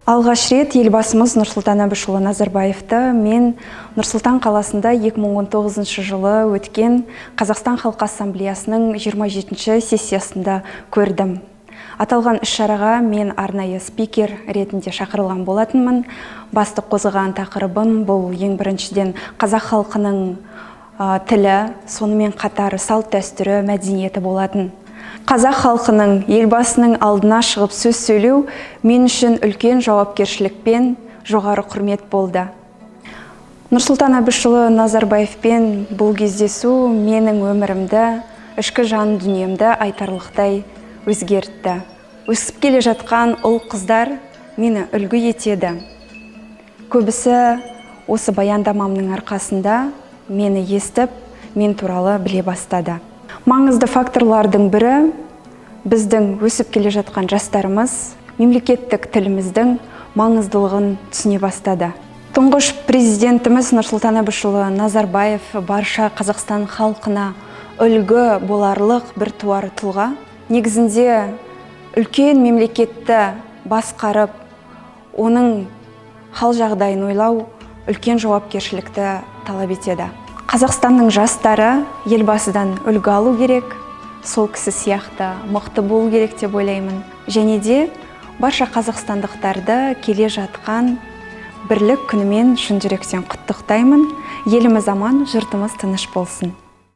Алғаш рет елбасымыз Нұрсұлтан Әбішұлы Назарбаевты мен Нұрсұлтан қаласында 2019 жылы өткен Қазақстан Халқы Ассамблеясының 27-ші сессиясында көрдім. Аталған іс-шараға мен арнайы спикер ретінде шақырылған болатынмын. Басты қозғаған тақырыбым бұл ең біріншіден қазақ халқының тілі, сонымен қатар салт дәстүрі, мәдениеті болатын. Қазақ халқының елбасының алдына шығып сөз сөйлеу мен үшін үлкен жауапкершілікпен жоғары құрмет болды. Нұрсұлтан Әбішұлы Назарбаевпен бұл кездесу менің өмірімді, ішкі жан дүниемді айтарлықтай өзгертті. Өсіп келе жатқан ұл қыздар мені үлгі етеді. Көбісі осы баяндамамның арқасында мені естіп, мен туралы біле бастады. Маңызды факторлардың бірі біздің өсіп келе жатқан жастарымыз мемлекеттік тіліміздің маңыздылығын түсіне бастады. Тұңғыш президентіміз Нұрсұлтан Әбішұлы Назарбаев барша Қазақстан халқына үлгі боларлық бір туар тұлға. Негізінде үлкен мемлекетті басқарып, оның хал жағдайын ойлау үлкен жауапкершілікті талап етеді. Қазақстанның жастары елбасыдан үлгі алу керек, сол кісі сияқты мықты болу керек деп ойлаймын. Және де барша қазақстандықтарды келе жатқан бірлік күнімен шын жүректен құттықтаймын. Еліміз аман, жұртымыз тыныш болсын.